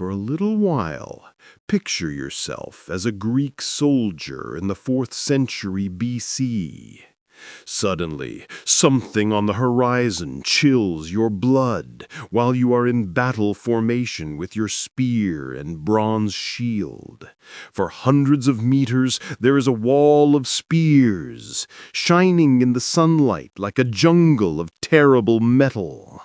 For a little while, picture yourself as a Greek soldier in the 4th century BC. Suddenly, something on the horizon chills your blood while you are in battle formation with your spear and bronze shield. For hundreds of meters, there is a wall of spears, shining in the sunlight like a jungle of terrible metal.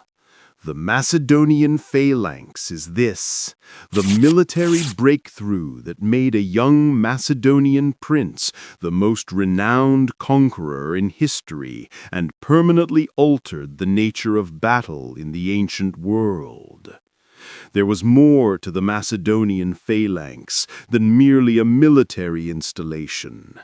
The Macedonian Phalanx is this, the military breakthrough that made a young Macedonian prince the most renowned conqueror in history and permanently altered the nature of battle in the ancient world. There was more to the Macedonian Phalanx than merely a military installation.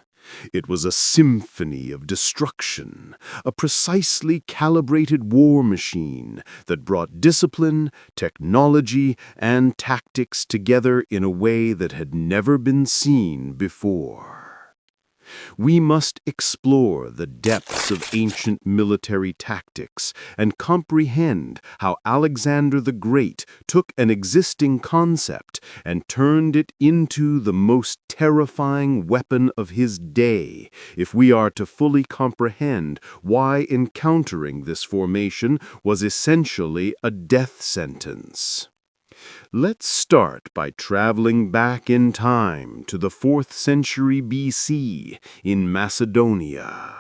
It was a symphony of destruction, a precisely calibrated war machine that brought discipline, technology, and tactics together in a way that had never been seen before. We must explore the depths of ancient military tactics and comprehend how Alexander the Great took an existing concept and turned it into the most terrifying weapon of his day, if we are to fully comprehend why encountering this formation was essentially a death sentence. Let's start by traveling back in time to the 4th century BC in Macedonia.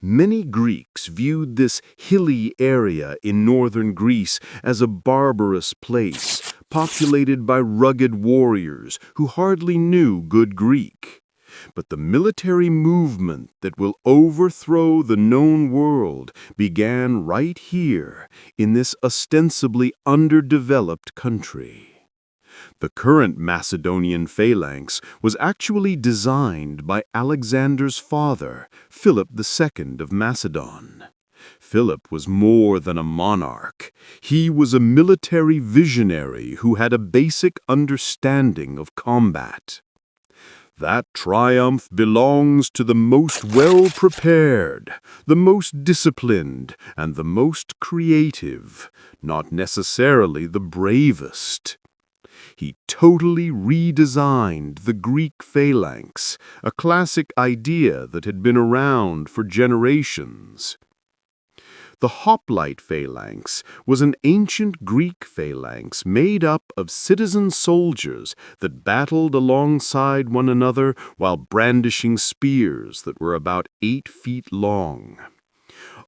Many Greeks viewed this hilly area in northern Greece as a barbarous place, populated by rugged warriors who hardly knew good Greek. But the military movement that will overthrow the known world began right here, in this ostensibly underdeveloped country. The current Macedonian Phalanx was actually designed by Alexander's father, Philip II of Macedon. Philip was more than a monarch. He was a military visionary who had a basic understanding of combat. That triumph belongs to the most well-prepared, the most disciplined, and the most creative, not necessarily the bravest. He totally redesigned the Greek phalanx, a classic idea that had been around for generations. The hoplite phalanx was an ancient Greek phalanx made up of citizen soldiers that battled alongside one another while brandishing spears that were about 8 feet long.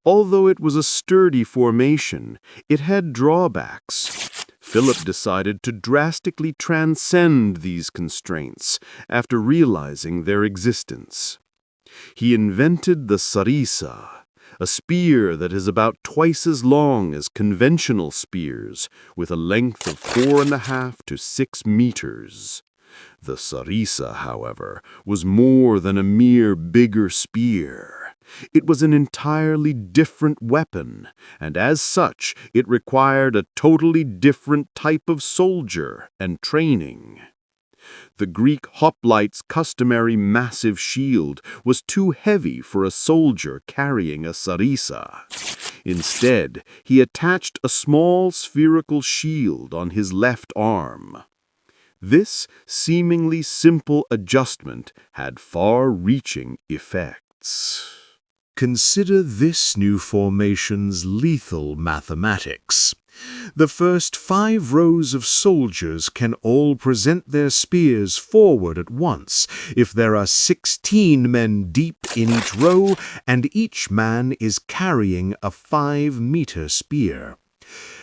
Although it was a sturdy formation, it had drawbacks. Philip decided to drastically transcend these constraints after realizing their existence. He invented the Sarissa, a spear that is about twice as long as conventional spears, with a length of 4.5 to 6 meters. The Sarissa, however, was more than a mere bigger spear. It was an entirely different weapon, and as such, it required a totally different type of soldier and training. The Greek hoplite's customary massive shield was too heavy for a soldier carrying a sarissa. Instead, he attached a small spherical shield on his left arm. This seemingly simple adjustment had far-reaching effects. Consider this new formation's lethal mathematics. The first 5 rows of soldiers can all present their spears forward at once if there are 16 men deep in each row and each man is carrying a 5-meter spear.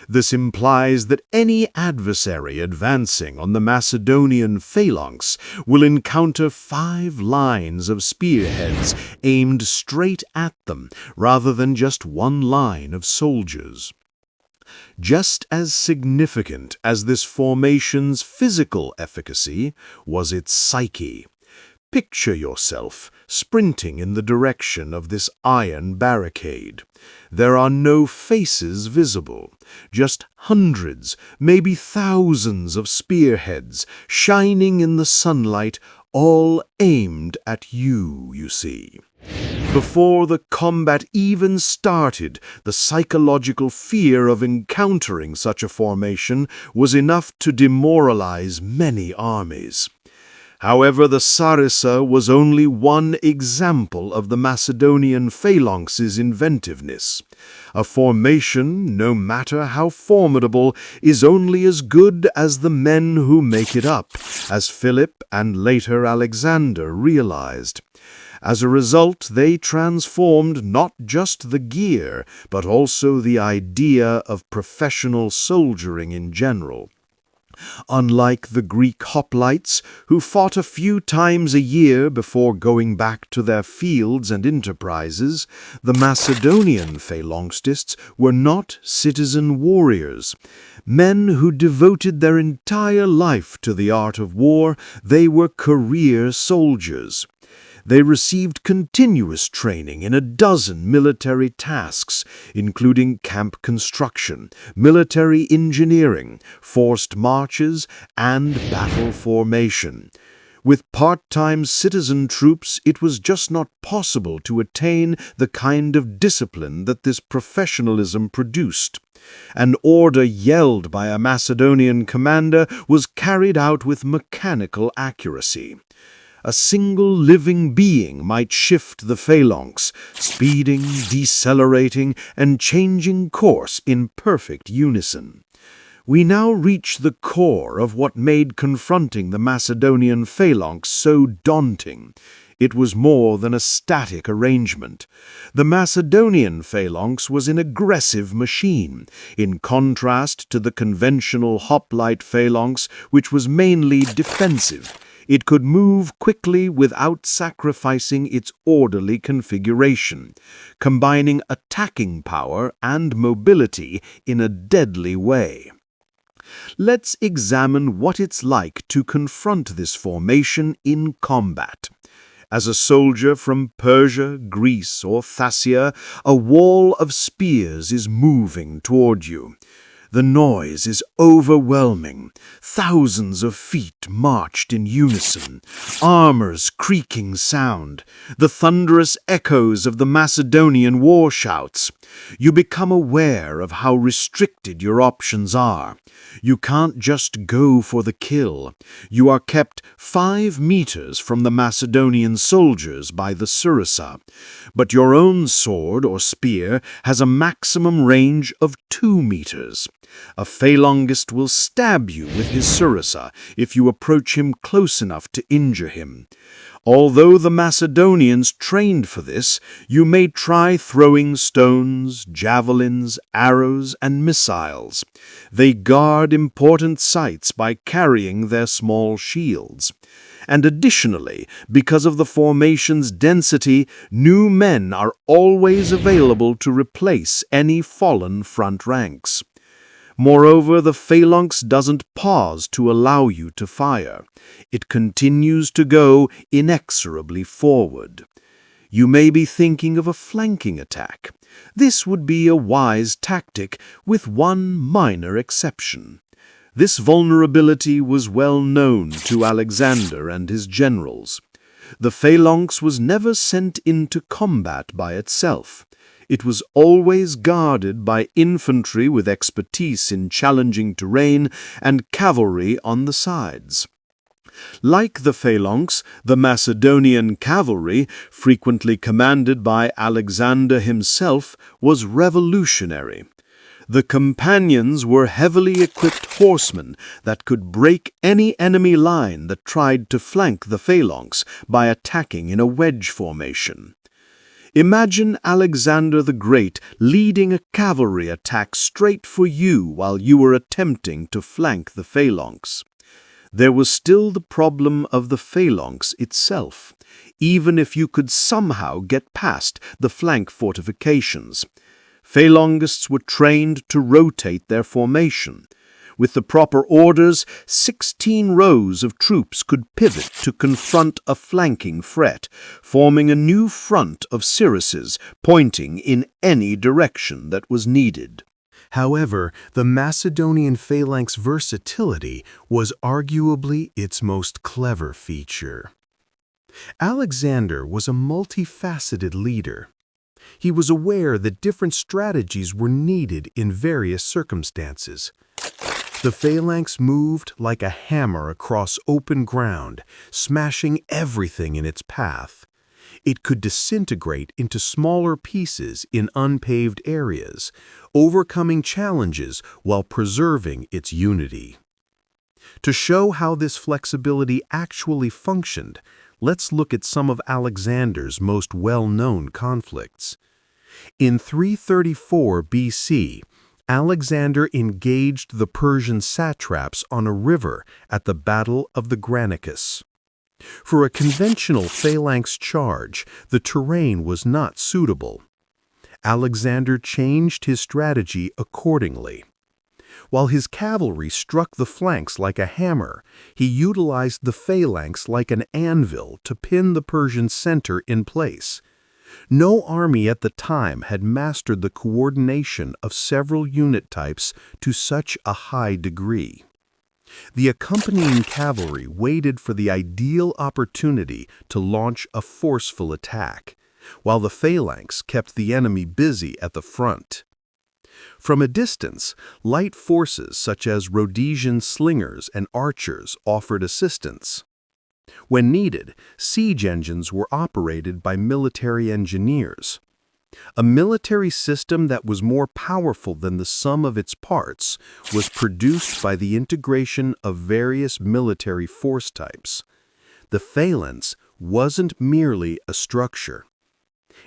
This implies that any adversary advancing on the Macedonian phalanx will encounter 5 lines of spearheads aimed straight at them, rather than just one line of soldiers. Just as significant as this formation's physical efficacy was its psyche. Picture yourself sprinting in the direction of this iron barricade. There are no faces visible, just hundreds, maybe thousands of spearheads shining in the sunlight, all aimed at you see. Before the combat even started, the psychological fear of encountering such a formation was enough to demoralize many armies. However, the Sarissa was only one example of the Macedonian Phalanx's inventiveness. A formation, no matter how formidable, is only as good as the men who make it up, as Philip and later Alexander realized. As a result, they transformed not just the gear, but also the idea of professional soldiering in general. Unlike the Greek hoplites, who fought a few times a year before going back to their fields and enterprises, the Macedonian phalanxists were not citizen warriors. Men who devoted their entire life to the art of war, they were career soldiers. They received continuous training in a dozen military tasks, including camp construction, military engineering, forced marches, and battle formation. With part-time citizen troops, it was just not possible to attain the kind of discipline that this professionalism produced. An order yelled by a Macedonian commander was carried out with mechanical accuracy. A single living being might shift the phalanx, speeding, decelerating, and changing course in perfect unison. We now reach the core of what made confronting the Macedonian phalanx so daunting. It was more than a static arrangement. The Macedonian phalanx was an aggressive machine, in contrast to the conventional hoplite phalanx, which was mainly defensive. It could move quickly without sacrificing its orderly configuration, combining attacking power and mobility in a deadly way. Let's examine what it's like to confront this formation in combat. As a soldier from Persia, Greece, or Thracia, a wall of spears is moving toward you. The noise is overwhelming. Thousands of feet marched in unison, armor's creaking sound, the thunderous echoes of the Macedonian war shouts. You become aware of how restricted your options are. You can't just go for the kill. You are kept 5 meters from the Macedonian soldiers by the Sarissa, but your own sword or spear has a maximum range of 2 meters. A phalanxist will stab you with his Sarissa if you approach him close enough to injure him. Although the Macedonians trained for this, you may try throwing stones, javelins, arrows, and missiles. They guard important sites by carrying their small shields. And additionally, because of the formation's density, new men are always available to replace any fallen front ranks. Moreover, the phalanx doesn't pause to allow you to fire. It continues to go inexorably forward. You may be thinking of a flanking attack. This would be a wise tactic, with one minor exception. This vulnerability was well known to Alexander and his generals. The phalanx was never sent into combat by itself. It was always guarded by infantry with expertise in challenging terrain and cavalry on the sides. Like the phalanx, the Macedonian cavalry, frequently commanded by Alexander himself, was revolutionary. The companions were heavily equipped horsemen that could break any enemy line that tried to flank the phalanx by attacking in a wedge formation. Imagine Alexander the Great leading a cavalry attack straight for you while you were attempting to flank the phalanx. There was still the problem of the phalanx itself, even if you could somehow get past the flank fortifications. Phalanxists were trained to rotate their formation. With the proper orders, 16 rows of troops could pivot to confront a flanking threat, forming a new front of Sarisses pointing in any direction that was needed. However, the Macedonian phalanx versatility was arguably its most clever feature. Alexander was a multifaceted leader. He was aware that different strategies were needed in various circumstances. The phalanx moved like a hammer across open ground, smashing everything in its path. It could disintegrate into smaller pieces in unpaved areas, overcoming challenges while preserving its unity. To show how this flexibility actually functioned, let's look at some of Alexander's most well-known conflicts. In 334 BC, Alexander engaged the Persian satraps on a river at the Battle of the Granicus. For a conventional phalanx charge, the terrain was not suitable. Alexander changed his strategy accordingly. While his cavalry struck the flanks like a hammer, he utilized the phalanx like an anvil to pin the Persian center in place. No army at the time had mastered the coordination of several unit types to such a high degree. The accompanying cavalry waited for the ideal opportunity to launch a forceful attack, while the phalanx kept the enemy busy at the front. From a distance, light forces such as Rhodesian slingers and archers offered assistance. When needed, siege engines were operated by military engineers. A military system that was more powerful than the sum of its parts was produced by the integration of various military force types. The phalanx wasn't merely a structure.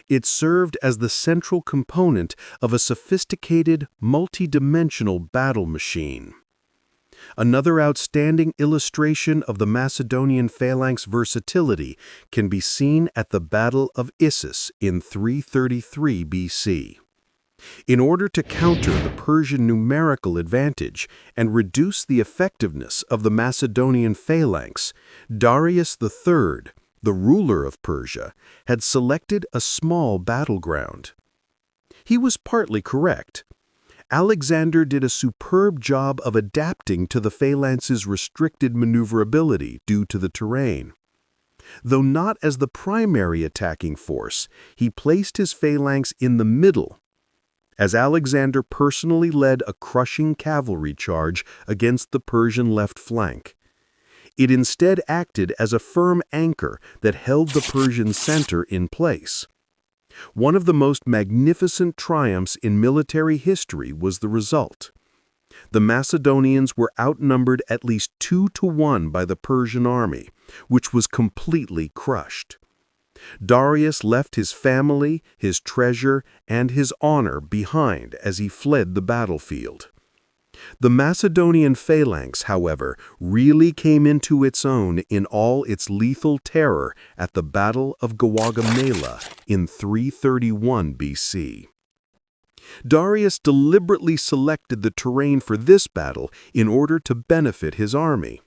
It served as the central component of a sophisticated, multi-dimensional battle machine. Another outstanding illustration of the Macedonian phalanx versatility can be seen at the Battle of Issus in 333 BC. In order to counter the Persian numerical advantage and reduce the effectiveness of the Macedonian phalanx, Darius III, the ruler of Persia, had selected a small battleground. He was partly correct. Alexander did a superb job of adapting to the phalanx's restricted maneuverability due to the terrain. Though not as the primary attacking force, he placed his phalanx in the middle, as Alexander personally led a crushing cavalry charge against the Persian left flank. It instead acted as a firm anchor that held the Persian center in place. One of the most magnificent triumphs in military history was the result. The Macedonians were outnumbered at least 2-1 by the Persian army, which was completely crushed. Darius left his family, his treasure, and his honor behind as he fled the battlefield. The Macedonian phalanx, however, really came into its own in all its lethal terror at the Battle of Gaugamela in 331 BC. Darius deliberately selected the terrain for this battle in order to benefit his army.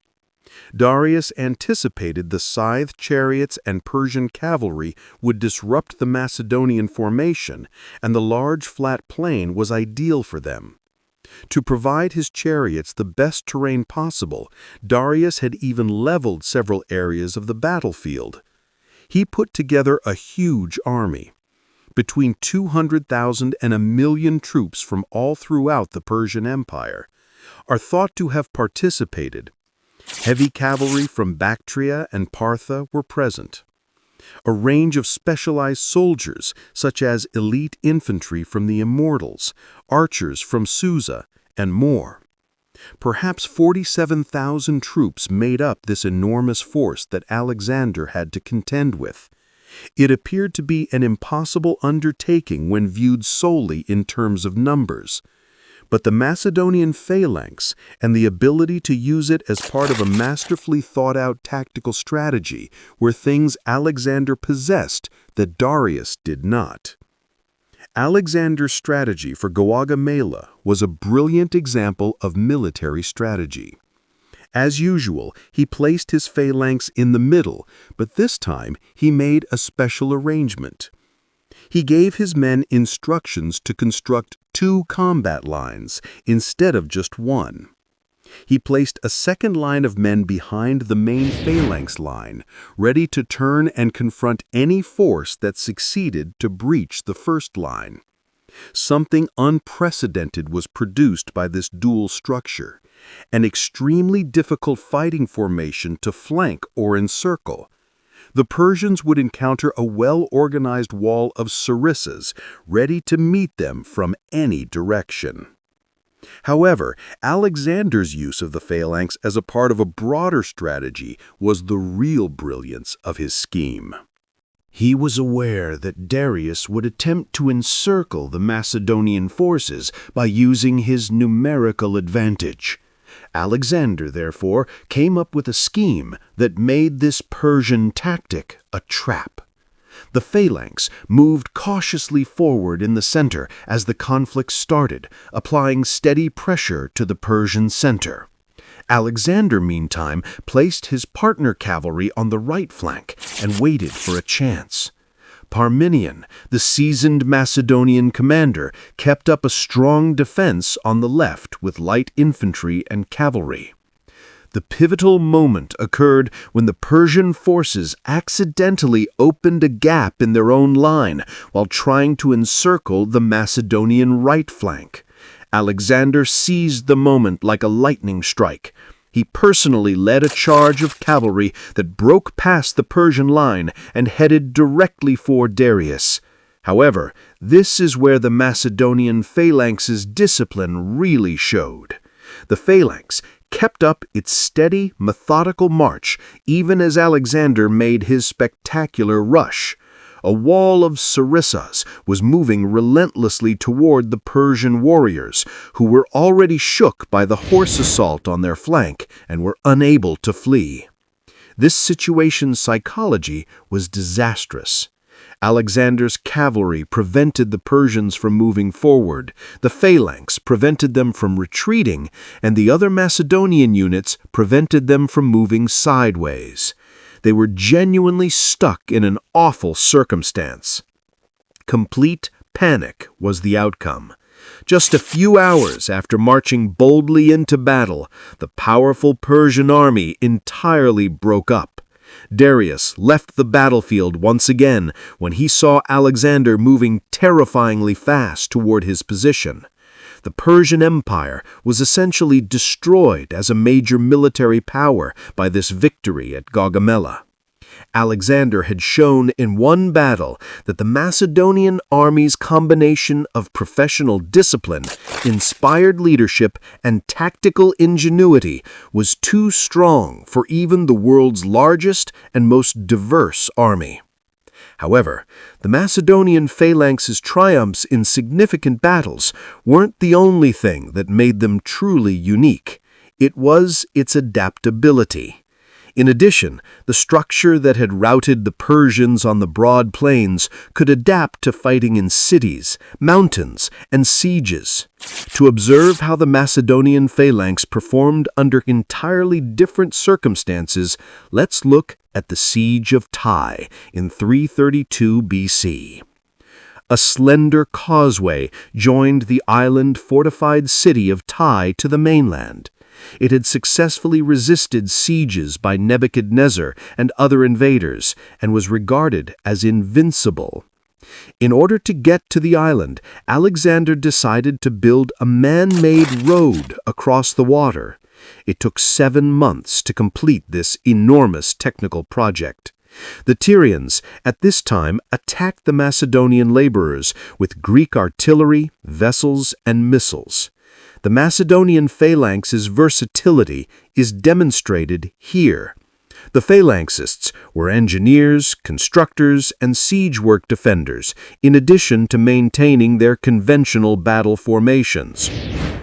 Darius anticipated the scythe chariots and Persian cavalry would disrupt the Macedonian formation, and the large flat plain was ideal for them. To provide his chariots the best terrain possible, Darius had even leveled several areas of the battlefield. He put together a huge army. Between 200,000 and 1,000,000 troops from all throughout the Persian Empire are thought to have participated. Heavy cavalry from Bactria and Partha were present. A range of specialized soldiers, such as elite infantry from the Immortals, archers from Susa, and more. Perhaps 47,000 troops made up this enormous force that Alexander had to contend with. It appeared to be an impossible undertaking when viewed solely in terms of numbers. But the Macedonian phalanx and the ability to use it as part of a masterfully thought-out tactical strategy were things Alexander possessed that Darius did not. Alexander's strategy for Gaugamela was a brilliant example of military strategy. As usual, he placed his phalanx in the middle, but this time he made a special arrangement. He gave his men instructions to construct 2 combat lines instead of just one. He placed a second line of men behind the main phalanx line, ready to turn and confront any force that succeeded to breach the first line. Something unprecedented was produced by this dual structure, an extremely difficult fighting formation to flank or encircle. The Persians would encounter a well-organized wall of sarissas ready to meet them from any direction. However, Alexander's use of the phalanx as a part of a broader strategy was the real brilliance of his scheme. He was aware that Darius would attempt to encircle the Macedonian forces by using his numerical advantage. Alexander, therefore, came up with a scheme that made this Persian tactic a trap. The phalanx moved cautiously forward in the center as the conflict started, applying steady pressure to the Persian center. Alexander, meantime, placed his partner cavalry on the right flank and waited for a chance. Parmenion, the seasoned Macedonian commander, kept up a strong defense on the left with light infantry and cavalry. The pivotal moment occurred when the Persian forces accidentally opened a gap in their own line while trying to encircle the Macedonian right flank. Alexander seized the moment like a lightning strike. He personally led a charge of cavalry that broke past the Persian line and headed directly for Darius. However, this is where the Macedonian phalanx's discipline really showed. The phalanx kept up its steady, methodical march even as Alexander made his spectacular rush. A wall of sarissas was moving relentlessly toward the Persian warriors, who were already shook by the horse assault on their flank and were unable to flee. This situation's psychology was disastrous. Alexander's cavalry prevented the Persians from moving forward, the phalanx prevented them from retreating, and the other Macedonian units prevented them from moving sideways. They were genuinely stuck in an awful circumstance. Complete panic was the outcome. Just a few hours after marching boldly into battle, the powerful Persian army entirely broke up. Darius left the battlefield once again when he saw Alexander moving terrifyingly fast toward his position. The Persian Empire was essentially destroyed as a major military power by this victory at Gaugamela. Alexander had shown in one battle that the Macedonian army's combination of professional discipline, inspired leadership, and tactical ingenuity was too strong for even the world's largest and most diverse army. However, the Macedonian phalanx's triumphs in significant battles weren't the only thing that made them truly unique. It was its adaptability. In addition, the structure that had routed the Persians on the broad plains could adapt to fighting in cities, mountains, and sieges. To observe how the Macedonian phalanx performed under entirely different circumstances, let's look at the Siege of Ty in 332 BC. A slender causeway joined the island-fortified city of Ty to the mainland. It had successfully resisted sieges by Nebuchadnezzar and other invaders and was regarded as invincible. In order to get to the island, Alexander decided to build a man-made road across the water. It took 7 months to complete this enormous technical project. The Tyrians, at this time, attacked the Macedonian laborers with Greek artillery, vessels, and missiles. The Macedonian phalanx's versatility is demonstrated here. The phalanxists were engineers, constructors, and siege work defenders, in addition to maintaining their conventional battle formations.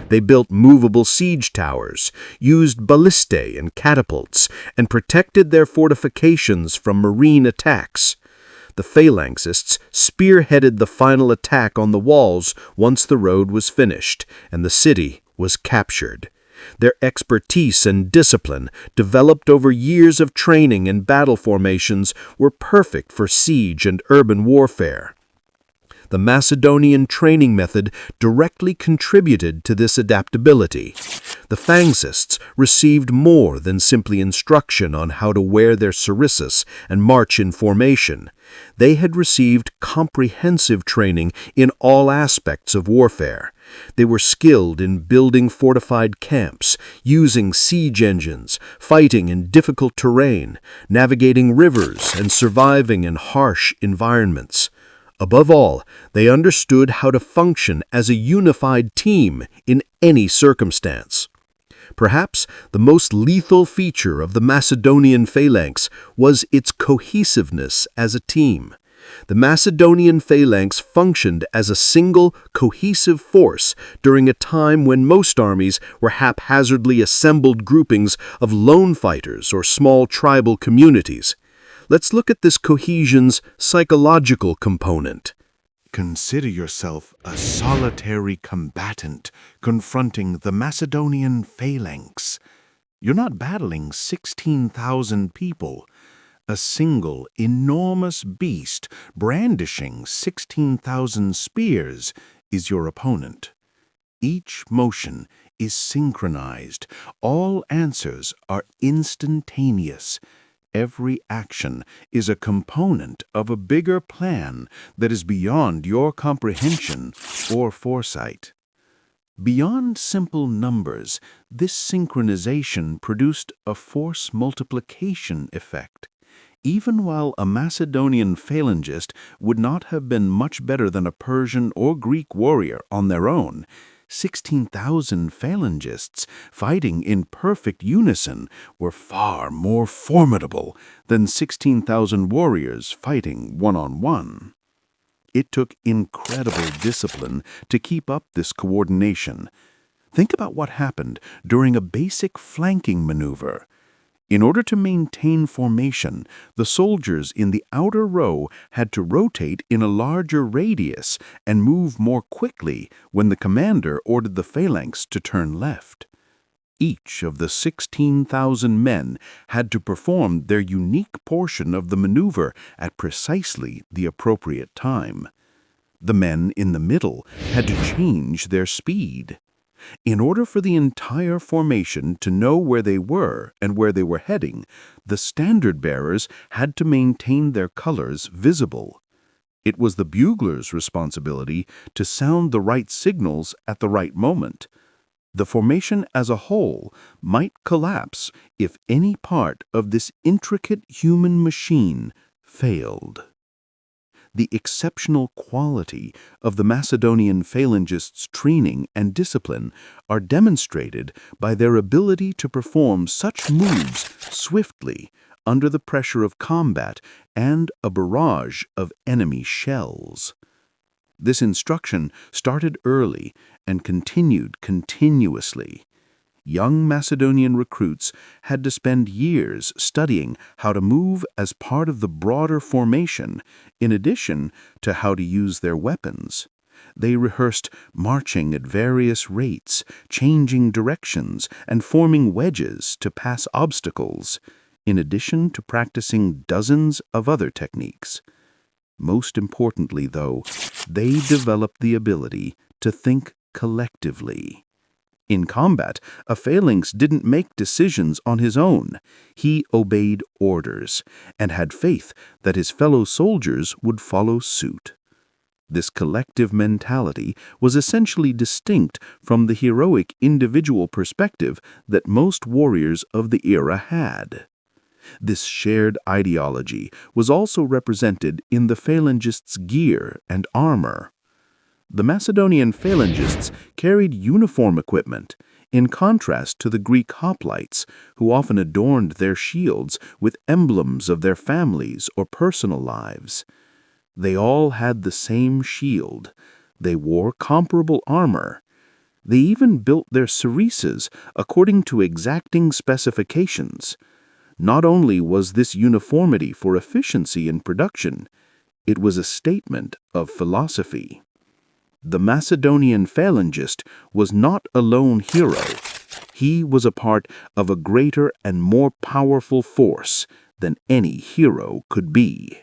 They built movable siege towers, used ballistae and catapults, and protected their fortifications from marine attacks. The phalanxists spearheaded the final attack on the walls once the road was finished and the city was captured. Their expertise and discipline, developed over years of training and battle formations, were perfect for siege and urban warfare. The Macedonian training method directly contributed to this adaptability. The Phalanxists received more than simply instruction on how to wear their sarissas and march in formation. They had received comprehensive training in all aspects of warfare. They were skilled in building fortified camps, using siege engines, fighting in difficult terrain, navigating rivers, and surviving in harsh environments. Above all, they understood how to function as a unified team in any circumstance. Perhaps the most lethal feature of the Macedonian Phalanx was its cohesiveness as a team. The Macedonian Phalanx functioned as a single, cohesive force during a time when most armies were haphazardly assembled groupings of lone fighters or small tribal communities. Let's look at this cohesion's psychological component. Consider yourself a solitary combatant confronting the Macedonian Phalanx. You're not battling 16,000 people. A single, enormous beast brandishing 16,000 spears is your opponent. Each motion is synchronized. All answers are instantaneous. Every action is a component of a bigger plan that is beyond your comprehension or foresight. Beyond simple numbers, this synchronization produced a force multiplication effect. Even while a Macedonian phalangist would not have been much better than a Persian or Greek warrior on their own, 16,000 phalangists fighting in perfect unison were far more formidable than 16,000 warriors fighting one-on-one. It took incredible discipline to keep up this coordination. Think about what happened during a basic flanking maneuver. In order to maintain formation, the soldiers in the outer row had to rotate in a larger radius and move more quickly when the commander ordered the phalanx to turn left. Each of the 16,000 men had to perform their unique portion of the maneuver at precisely the appropriate time. The men in the middle had to change their speed. In order for the entire formation to know where they were and where they were heading, the standard bearers had to maintain their colors visible. It was the bugler's responsibility to sound the right signals at the right moment. The formation as a whole might collapse if any part of this intricate human machine failed. The exceptional quality of the Macedonian phalangists' training and discipline are demonstrated by their ability to perform such moves swiftly under the pressure of combat and a barrage of enemy shells. This instruction started early and continued continuously. Young Macedonian recruits had to spend years studying how to move as part of the broader formation, in addition to how to use their weapons. They rehearsed marching at various rates, changing directions, and forming wedges to pass obstacles, in addition to practicing dozens of other techniques. Most importantly, though, they developed the ability to think collectively. In combat, a phalanx didn't make decisions on his own. He obeyed orders and had faith that his fellow soldiers would follow suit. This collective mentality was essentially distinct from the heroic individual perspective that most warriors of the era had. This shared ideology was also represented in the phalangists' gear and armor. The Macedonian phalangists carried uniform equipment, in contrast to the Greek hoplites, who often adorned their shields with emblems of their families or personal lives. They all had the same shield. They wore comparable armor. They even built their sarissas according to exacting specifications. Not only was this uniformity for efficiency in production, it was a statement of philosophy. The Macedonian phalangist was not a lone hero. He was a part of a greater and more powerful force than any hero could be.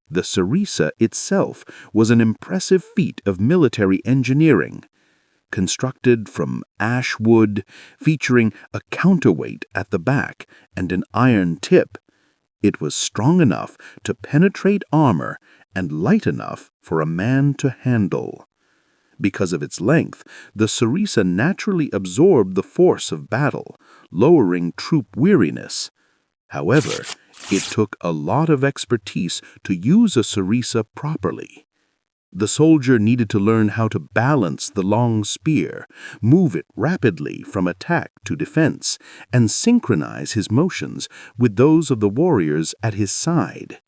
The Sarissa itself was an impressive feat of military engineering. Constructed from ash wood, featuring a counterweight at the back and an iron tip, it was strong enough to penetrate armor and light enough for a man to handle. Because of its length, the Sarissa naturally absorbed the force of battle, lowering troop weariness. However, it took a lot of expertise to use a Sarissa properly. The soldier needed to learn how to balance the long spear, move it rapidly from attack to defense, and synchronize his motions with those of the warriors at his side.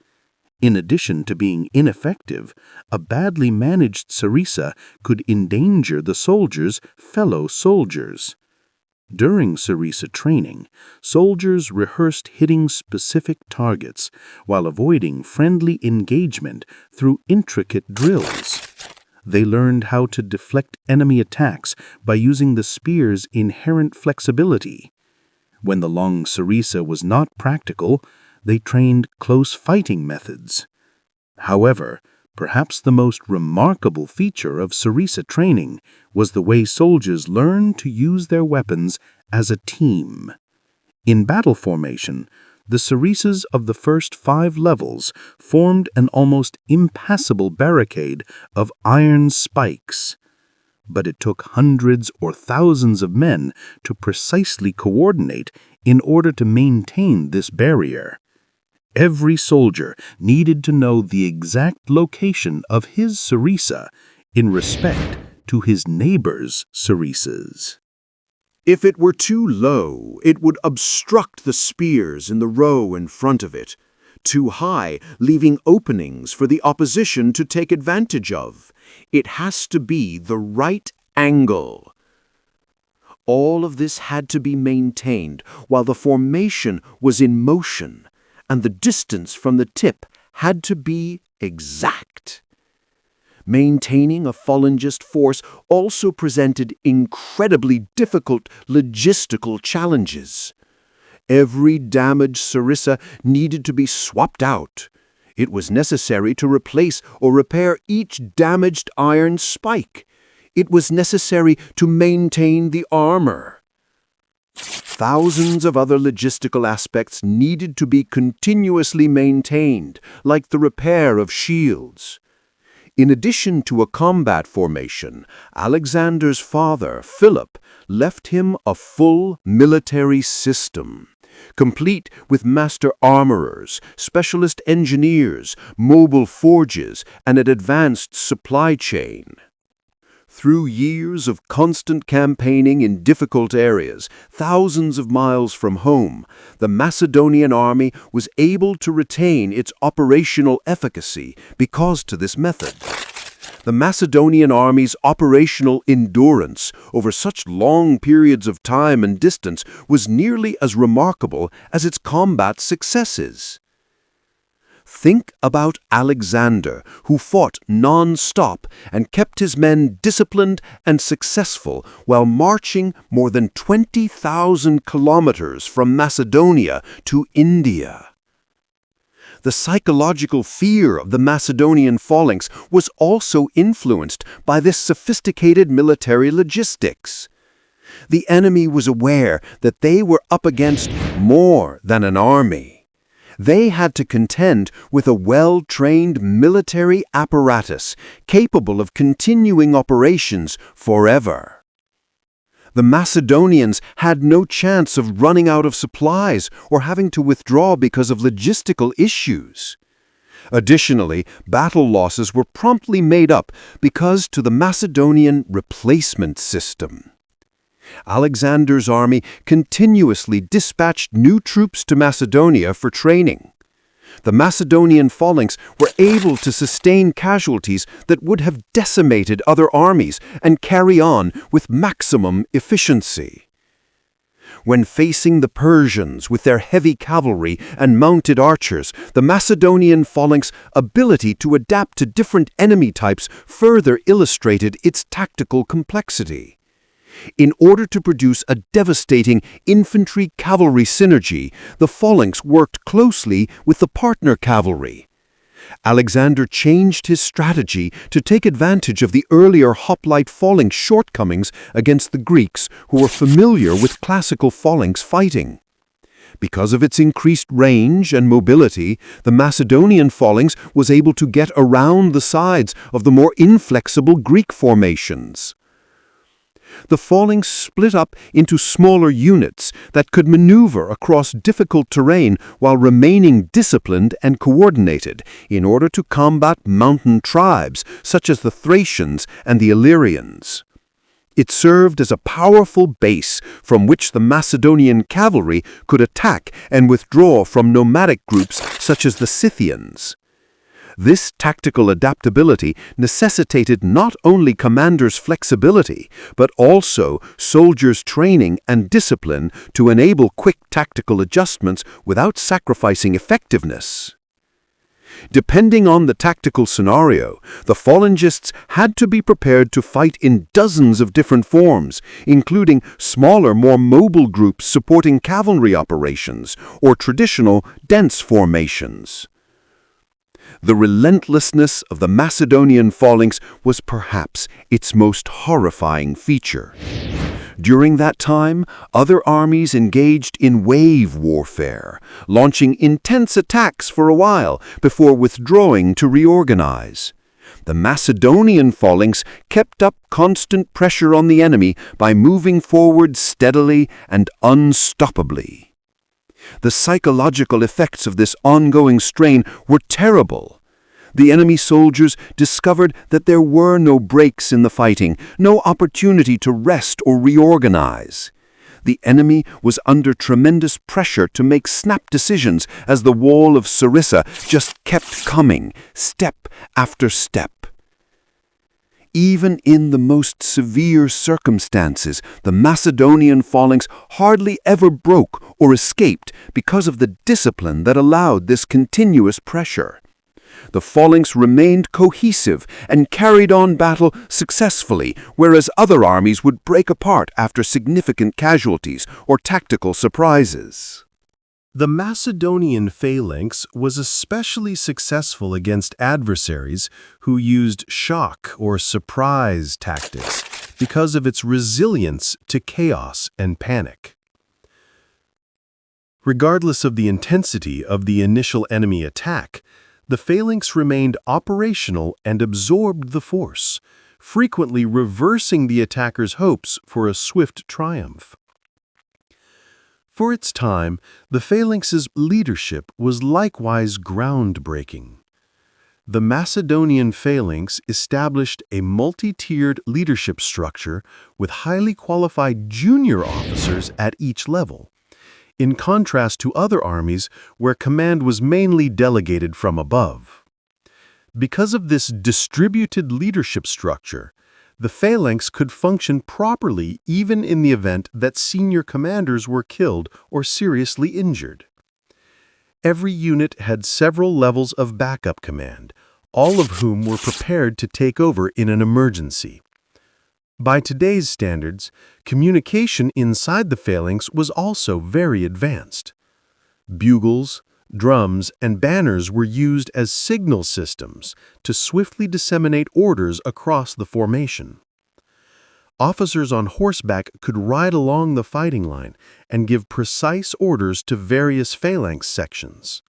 In addition to being ineffective, a badly managed Sarissa could endanger the soldier's fellow soldiers. During Sarissa training, soldiers rehearsed hitting specific targets while avoiding friendly engagement through intricate drills. They learned how to deflect enemy attacks by using the spear's inherent flexibility. When the long Sarissa was not practical, they trained close fighting methods. However, perhaps the most remarkable feature of Sarissa training was the way soldiers learned to use their weapons as a team. In battle formation, the Sarissas of the first 5 levels formed an almost impassable barricade of iron spikes. But it took hundreds or thousands of men to precisely coordinate in order to maintain this barrier. Every soldier needed to know the exact location of his Sarissa in respect to his neighbor's Sarissas. If it were too low, it would obstruct the spears in the row in front of it. Too high, leaving openings for the opposition to take advantage of. It has to be the right angle. All of this had to be maintained while the formation was in motion, and the distance from the tip had to be exact. Maintaining a phalangist force also presented incredibly difficult logistical challenges. Every damaged Sarissa needed to be swapped out. It was necessary to replace or repair each damaged iron spike. It was necessary to maintain the armor. Thousands of other logistical aspects needed to be continuously maintained, like the repair of shields. In addition to a combat formation, Alexander's father, Philip, left him a full military system, complete with master armorers, specialist engineers, mobile forges, and an advanced supply chain. Through years of constant campaigning in difficult areas, thousands of miles from home, the Macedonian army was able to retain its operational efficacy because to this method. The Macedonian army's operational endurance over such long periods of time and distance was nearly as remarkable as its combat successes. Think about Alexander, who fought non-stop and kept his men disciplined and successful while marching more than 20,000 kilometers from Macedonia to India. The psychological fear of the Macedonian Phalanx was also influenced by this sophisticated military logistics. The enemy was aware that they were up against more than an army. They had to contend with a well-trained military apparatus capable of continuing operations forever. The Macedonians had no chance of running out of supplies or having to withdraw because of logistical issues. Additionally, battle losses were promptly made up because to the Macedonian replacement system. Alexander's army continuously dispatched new troops to Macedonia for training. The Macedonian Phalanx were able to sustain casualties that would have decimated other armies and carry on with maximum efficiency. When facing the Persians with their heavy cavalry and mounted archers, the Macedonian Phalanx's ability to adapt to different enemy types further illustrated its tactical complexity. In order to produce a devastating infantry-cavalry synergy, the Phalanx worked closely with the partner cavalry. Alexander changed his strategy to take advantage of the earlier hoplite phalanx shortcomings against the Greeks who were familiar with classical phalanx fighting. Because of its increased range and mobility, the Macedonian phalanx was able to get around the sides of the more inflexible Greek formations. The phalanx split up into smaller units that could maneuver across difficult terrain while remaining disciplined and coordinated in order to combat mountain tribes such as the Thracians and the Illyrians. It served as a powerful base from which the Macedonian cavalry could attack and withdraw from nomadic groups such as the Scythians. This tactical adaptability necessitated not only commanders' flexibility, but also soldiers' training and discipline to enable quick tactical adjustments without sacrificing effectiveness. Depending on the tactical scenario, the phalangists had to be prepared to fight in dozens of different forms, including smaller, more mobile groups supporting cavalry operations or traditional, dense formations. The relentlessness of the Macedonian phalanx was perhaps its most horrifying feature. During that time, other armies engaged in wave warfare, launching intense attacks for a while before withdrawing to reorganize. The Macedonian phalanx kept up constant pressure on the enemy by moving forward steadily and unstoppably. The psychological effects of this ongoing strain were terrible. The enemy soldiers discovered that there were no breaks in the fighting, no opportunity to rest or reorganize. The enemy was under tremendous pressure to make snap decisions as the wall of Sarissa just kept coming, step after step. Even in the most severe circumstances, the Macedonian phalanx hardly ever broke or escaped because of the discipline that allowed this continuous pressure. The phalanx remained cohesive and carried on battle successfully, whereas other armies would break apart after significant casualties or tactical surprises. The Macedonian phalanx was especially successful against adversaries who used shock or surprise tactics because of its resilience to chaos and panic. Regardless of the intensity of the initial enemy attack, the phalanx remained operational and absorbed the force, frequently reversing the attacker's hopes for a swift triumph. For its time, the phalanx's leadership was likewise groundbreaking. The Macedonian phalanx established a multi-tiered leadership structure with highly qualified junior officers at each level, in contrast to other armies where command was mainly delegated from above. Because of this distributed leadership structure, the phalanx could function properly even in the event that senior commanders were killed or seriously injured. Every unit had several levels of backup command, all of whom were prepared to take over in an emergency. By today's standards, communication inside the phalanx was also very advanced. Bugles, drums, and banners were used as signal systems to swiftly disseminate orders across the formation. Officers on horseback could ride along the fighting line and give precise orders to various phalanx sections.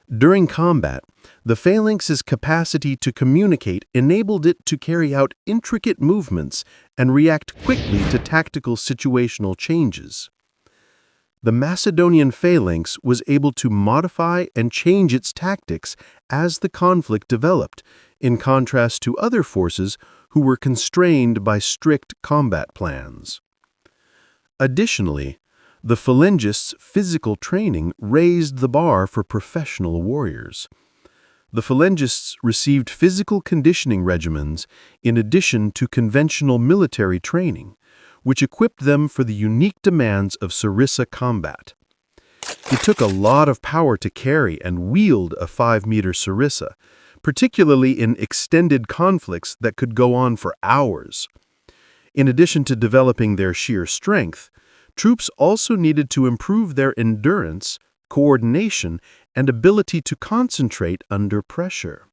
During combat, the phalanx's capacity to communicate enabled it to carry out intricate movements and react quickly to tactical situational changes. The Macedonian phalanx was able to modify and change its tactics as the conflict developed, in contrast to other forces who were constrained by strict combat plans. Additionally, the phalangists' physical training raised the bar for professional warriors. The phalangists received physical conditioning regimens in addition to conventional military training, which equipped them for the unique demands of Sarissa combat. It took a lot of power to carry and wield a 5-meter Sarissa, particularly in extended conflicts that could go on for hours. In addition to developing their sheer strength, troops also needed to improve their endurance, coordination, and ability to concentrate under pressure.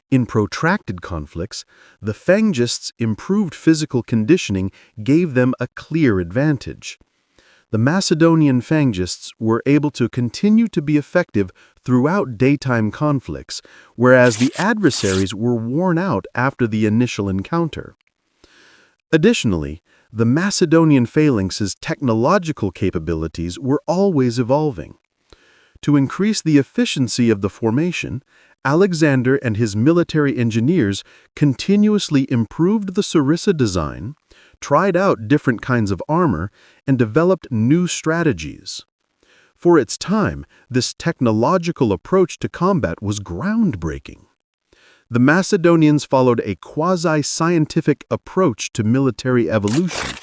In protracted conflicts, the Phalangists' improved physical conditioning gave them a clear advantage. The Macedonian Phalangists were able to continue to be effective throughout daytime conflicts, whereas the adversaries were worn out after the initial encounter. Additionally, the Macedonian Phalanx's technological capabilities were always evolving. To increase the efficiency of the formation, Alexander and his military engineers continuously improved the Sarissa design, tried out different kinds of armor, and developed new strategies. For its time, this technological approach to combat was groundbreaking. The Macedonians followed a quasi-scientific approach to military evolution,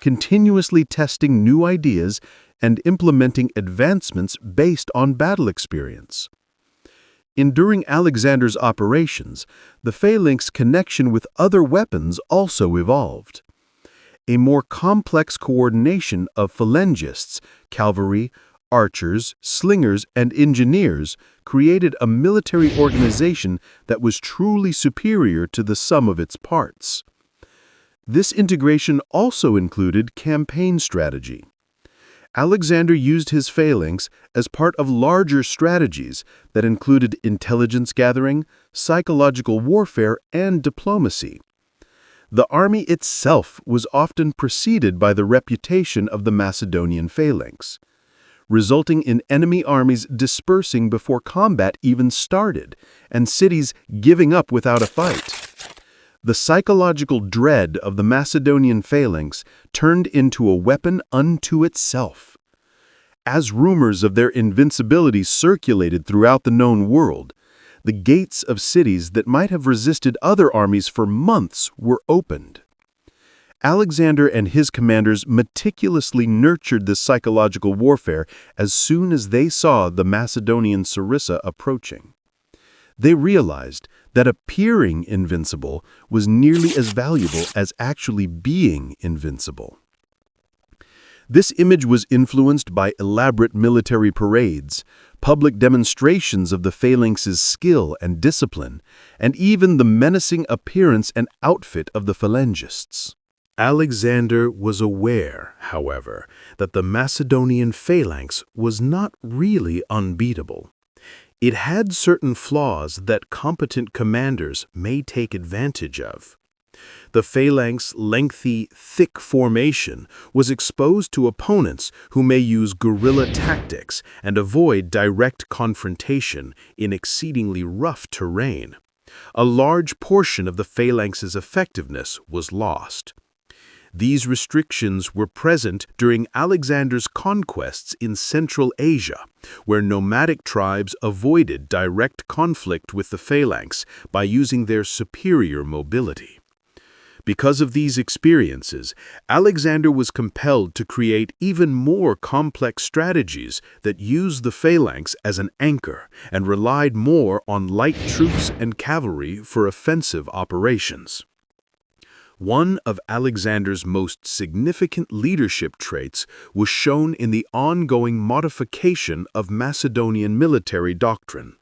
continuously testing new ideas and implementing advancements based on battle experience. Enduring Alexander's operations, the phalanx connection with other weapons also evolved. A more complex coordination of phalangists, cavalry, archers, slingers, and engineers created a military organization that was truly superior to the sum of its parts. This integration also included campaign strategy. Alexander used his phalanx as part of larger strategies that included intelligence gathering, psychological warfare, and diplomacy. The army itself was often preceded by the reputation of the Macedonian phalanx, resulting in enemy armies dispersing before combat even started and cities giving up without a fight. The psychological dread of the Macedonian phalanx turned into a weapon unto itself. As rumors of their invincibility circulated throughout the known world, the gates of cities that might have resisted other armies for months were opened. Alexander and his commanders meticulously nurtured this psychological warfare as soon as they saw the Macedonian Sarissa approaching. They realized that appearing invincible was nearly as valuable as actually being invincible. This image was influenced by elaborate military parades, public demonstrations of the phalanx's skill and discipline, and even the menacing appearance and outfit of the phalangists. Alexander was aware, however, that the Macedonian phalanx was not really unbeatable. It had certain flaws that competent commanders may take advantage of. The phalanx's lengthy, thick formation was exposed to opponents who may use guerrilla tactics and avoid direct confrontation in exceedingly rough terrain. A large portion of the phalanx's effectiveness was lost. These restrictions were present during Alexander's conquests in Central Asia, where nomadic tribes avoided direct conflict with the phalanx by using their superior mobility. Because of these experiences, Alexander was compelled to create even more complex strategies that used the phalanx as an anchor and relied more on light troops and cavalry for offensive operations. One of Alexander's most significant leadership traits was shown in the ongoing modification of Macedonian military doctrine.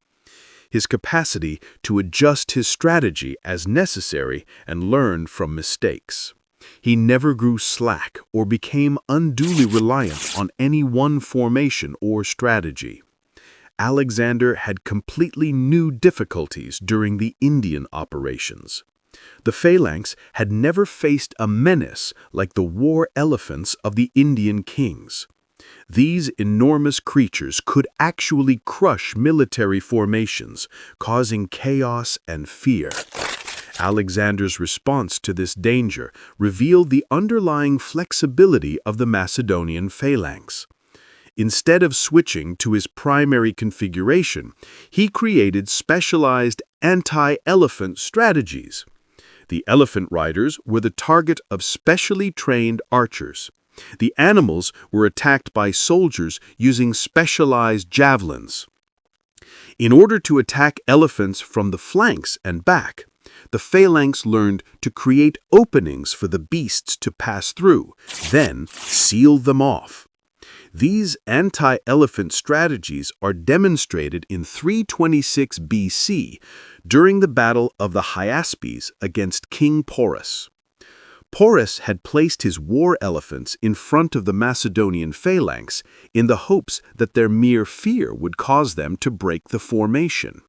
His capacity to adjust his strategy as necessary and learn from mistakes. He never grew slack or became unduly reliant on any one formation or strategy. Alexander had completely new difficulties during the Indian operations. The phalanx had never faced a menace like the war elephants of the Indian kings. These enormous creatures could actually crush military formations, causing chaos and fear. Alexander's response to this danger revealed the underlying flexibility of the Macedonian phalanx. Instead of switching to his primary configuration, he created specialized anti-elephant strategies. The elephant riders were the target of specially trained archers. The animals were attacked by soldiers using specialized javelins. In order to attack elephants from the flanks and back, the phalanx learned to create openings for the beasts to pass through, then seal them off. These anti-elephant strategies are demonstrated in 326 BC during the Battle of the Hydaspes against King Porus. Porus had placed his war elephants in front of the Macedonian phalanx in the hopes that their mere fear would cause them to break the formation.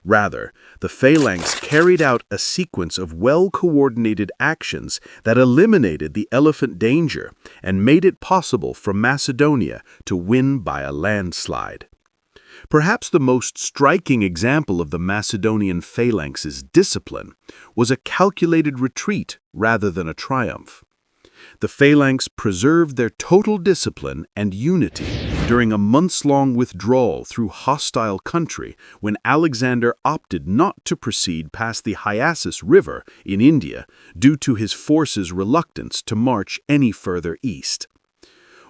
Rather, the phalanx carried out a sequence of well-coordinated actions that eliminated the elephant danger and made it possible for Macedonia to win by a landslide. Perhaps the most striking example of the Macedonian phalanx's discipline was a calculated retreat rather than a triumph. The phalanx preserved their total discipline and unity during a months-long withdrawal through hostile country when Alexander opted not to proceed past the Hyasus River in India due to his forces' reluctance to march any further east.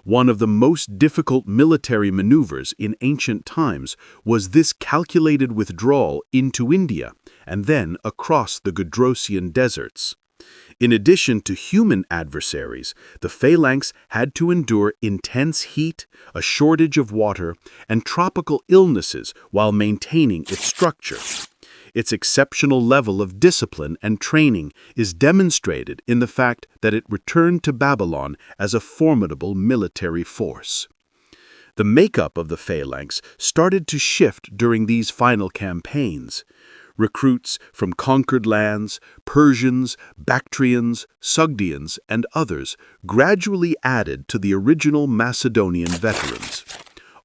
One of the most difficult military maneuvers in ancient times was this calculated withdrawal into India and then across the Gudrosian deserts. In addition to human adversaries, the phalanx had to endure intense heat, a shortage of water, and tropical illnesses while maintaining its structure. Its exceptional level of discipline and training is demonstrated in the fact that it returned to Babylon as a formidable military force. The makeup of the phalanx started to shift during these final campaigns. Recruits from conquered lands, Persians, Bactrians, Sogdians, and others gradually added to the original Macedonian veterans.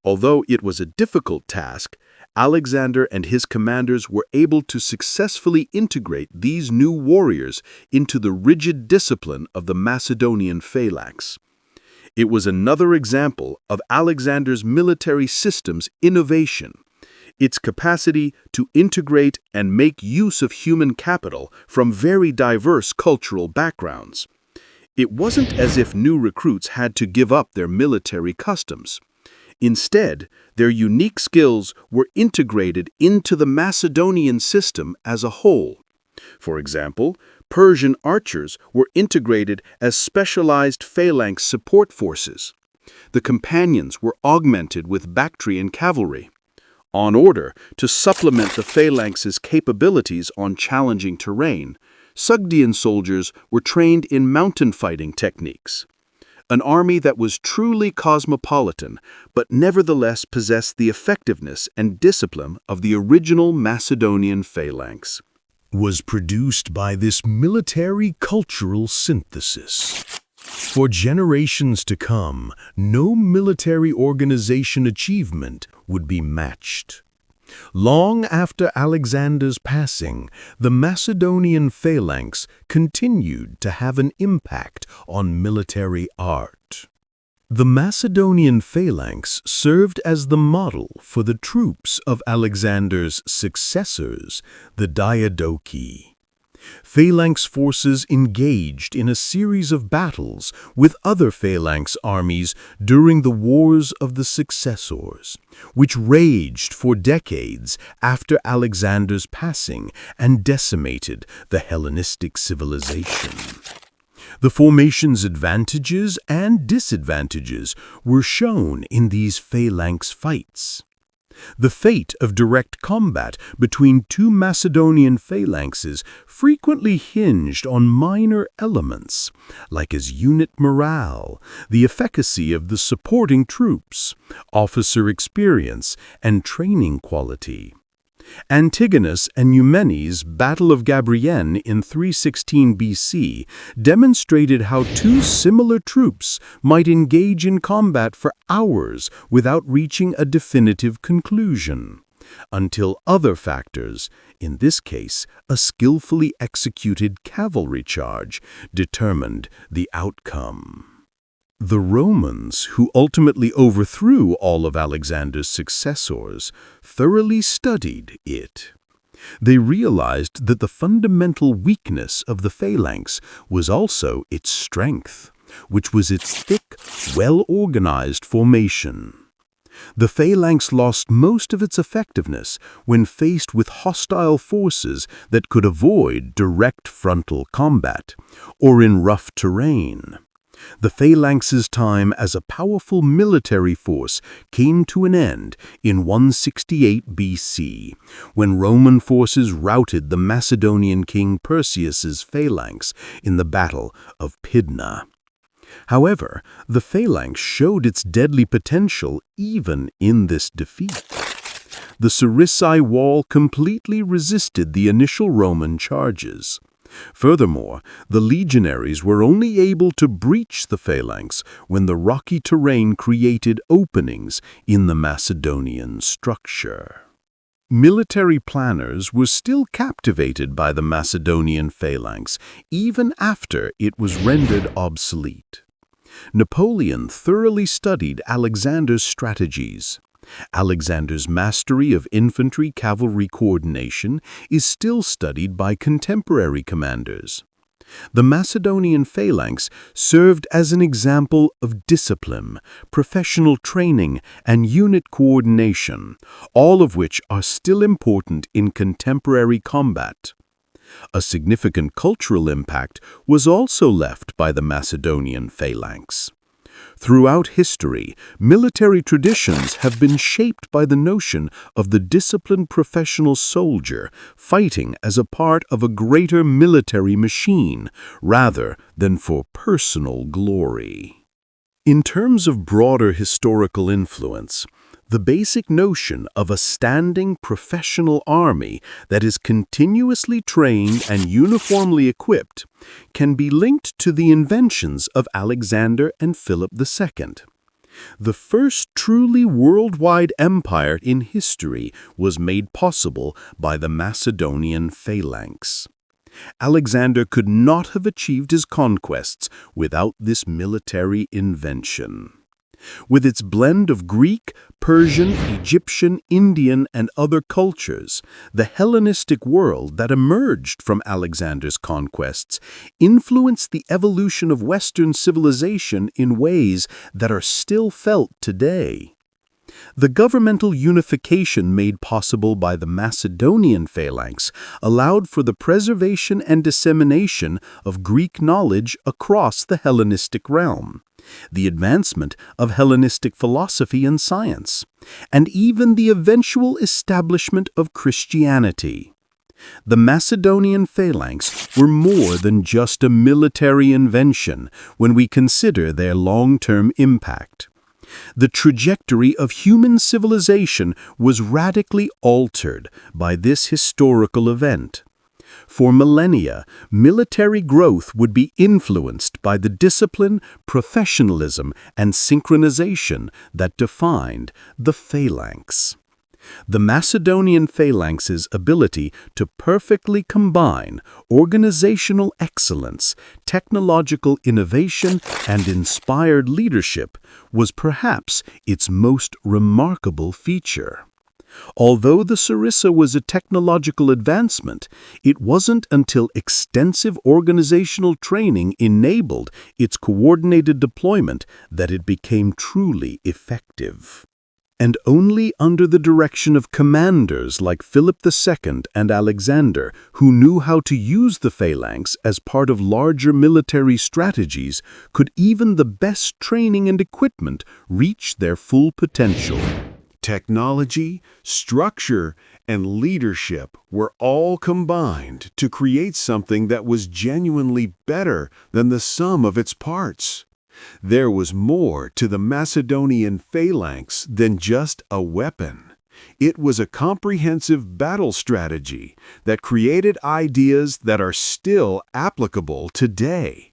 Although it was a difficult task, Alexander and his commanders were able to successfully integrate these new warriors into the rigid discipline of the Macedonian phalanx. It was another example of Alexander's military system's innovation, its capacity to integrate and make use of human capital from very diverse cultural backgrounds. It wasn't as if new recruits had to give up their military customs. Instead, their unique skills were integrated into the Macedonian system as a whole. For example, Persian archers were integrated as specialized phalanx support forces. The companions were augmented with Bactrian cavalry. On order to supplement the phalanx's capabilities on challenging terrain, Sogdian soldiers were trained in mountain fighting techniques. An army that was truly cosmopolitan, but nevertheless possessed the effectiveness and discipline of the original Macedonian phalanx. Was produced by this military cultural synthesis. For generations to come, no military organization achievement would be matched. Long after Alexander's passing, the Macedonian phalanx continued to have an impact on military art. The Macedonian phalanx served as the model for the troops of Alexander's successors, the Diadochi. Phalanx forces engaged in a series of battles with other phalanx armies during the Wars of the Successors, which raged for decades after Alexander's passing and decimated the Hellenistic civilization. The formation's advantages and disadvantages were shown in these phalanx fights. The fate of direct combat between two Macedonian phalanxes frequently hinged on minor elements, like as unit morale, the efficacy of the supporting troops, officer experience, and training quality. Antigonus and Eumenes' Battle of Gabriene in 316 BC demonstrated how two similar troops might engage in combat for hours without reaching a definitive conclusion, until other factors, in this case a skillfully executed cavalry charge, determined the outcome. The Romans, who ultimately overthrew all of Alexander's successors, thoroughly studied it. They realized that the fundamental weakness of the phalanx was also its strength, which was its thick, well-organized formation. The phalanx lost most of its effectiveness when faced with hostile forces that could avoid direct frontal combat, or in rough terrain. The Phalanx's time as a powerful military force came to an end in 168 BC, when Roman forces routed the Macedonian king Perseus's Phalanx in the Battle of Pydna. However, the Phalanx showed its deadly potential even in this defeat. The Sarissa wall completely resisted the initial Roman charges. Furthermore, the legionaries were only able to breach the Phalanx when the rocky terrain created openings in the Macedonian structure. Military planners were still captivated by the Macedonian Phalanx, even after it was rendered obsolete. Napoleon thoroughly studied Alexander's strategies. Alexander's mastery of infantry-cavalry coordination is still studied by contemporary commanders. The Macedonian Phalanx served as an example of discipline, professional training, and unit coordination, all of which are still important in contemporary combat. A significant cultural impact was also left by the Macedonian Phalanx. Throughout history, military traditions have been shaped by the notion of the disciplined professional soldier fighting as a part of a greater military machine, rather than for personal glory. In terms of broader historical influence, the basic notion of a standing professional army that is continuously trained and uniformly equipped can be linked to the inventions of Alexander and Philip II. The first truly worldwide empire in history was made possible by the Macedonian Phalanx. Alexander could not have achieved his conquests without this military invention. With its blend of Greek, Persian, Egyptian, Indian, and other cultures, the Hellenistic world that emerged from Alexander's conquests influenced the evolution of Western civilization in ways that are still felt today. The governmental unification made possible by the Macedonian Phalanx allowed for the preservation and dissemination of Greek knowledge across the Hellenistic realm, the advancement of Hellenistic philosophy and science, and even the eventual establishment of Christianity. The Macedonian Phalanx were more than just a military invention when we consider their long-term impact. The trajectory of human civilization was radically altered by this historical event. For millennia, military growth would be influenced by the discipline, professionalism, and synchronization that defined the Phalanx. The Macedonian Phalanx's ability to perfectly combine organizational excellence, technological innovation, and inspired leadership was perhaps its most remarkable feature. Although the Sarissa was a technological advancement, it wasn't until extensive organizational training enabled its coordinated deployment that it became truly effective. And only under the direction of commanders like Philip II and Alexander, who knew how to use the Phalanx as part of larger military strategies, could even the best training and equipment reach their full potential. Technology, structure, and leadership were all combined to create something that was genuinely better than the sum of its parts. There was more to the Macedonian Phalanx than just a weapon. It was a comprehensive battle strategy that created ideas that are still applicable today.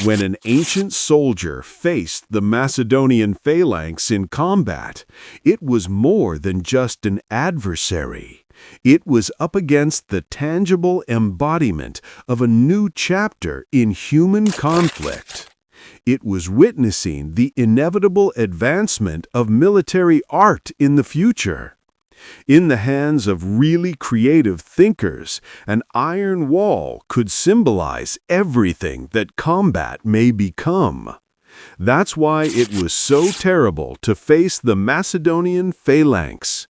When an ancient soldier faced the Macedonian Phalanx in combat, it was more than just an adversary. It was up against the tangible embodiment of a new chapter in human conflict. It was witnessing the inevitable advancement of military art in the future. In the hands of really creative thinkers, an iron wall could symbolize everything that combat may become. That's why it was so terrible to face the Macedonian Phalanx.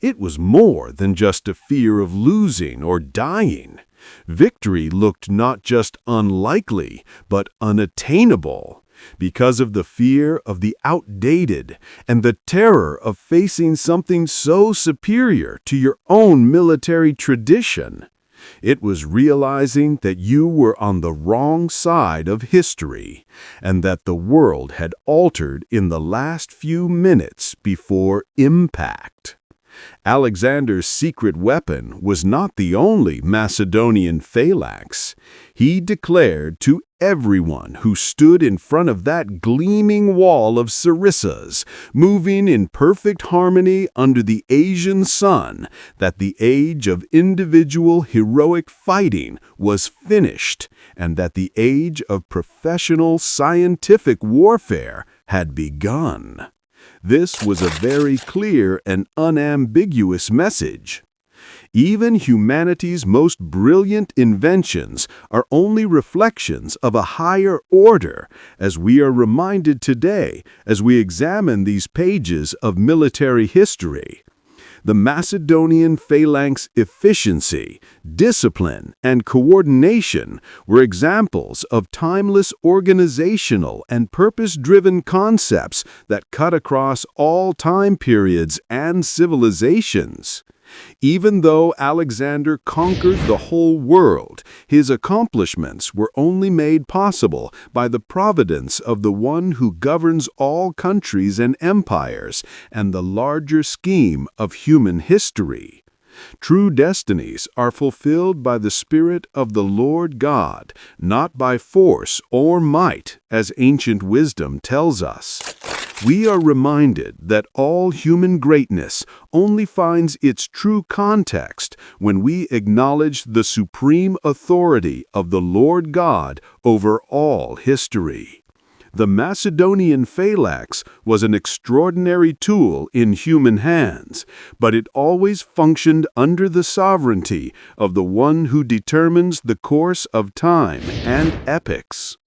It was more than just a fear of losing or dying. Victory looked not just unlikely, but unattainable. because of the fear of the outdated and the terror of facing something so superior to your own military tradition. It was realizing that you were on the wrong side of history and that the world had altered in the last few minutes before impact. Alexander's secret weapon was not the only Macedonian phalanx. He declared to everyone who stood in front of that gleaming wall of Sarissas, moving in perfect harmony under the Asian sun, that the age of individual heroic fighting was finished, and that the age of professional scientific warfare had begun. This was a very clear and unambiguous message. Even humanity's most brilliant inventions are only reflections of a higher order, as we are reminded today as we examine these pages of military history. The Macedonian phalanx efficiency, discipline, and coordination were examples of timeless organizational and purpose-driven concepts that cut across all time periods and civilizations. Even though Alexander conquered the whole world, his accomplishments were only made possible by the providence of the one who governs all countries and empires and the larger scheme of human history. True destinies are fulfilled by the Spirit of the Lord God, not by force or might, as ancient wisdom tells us. We are reminded that all human greatness only finds its true context when we acknowledge the supreme authority of the Lord God over all history. The Macedonian phalanx was an extraordinary tool in human hands, but it always functioned under the sovereignty of the one who determines the course of time and epochs.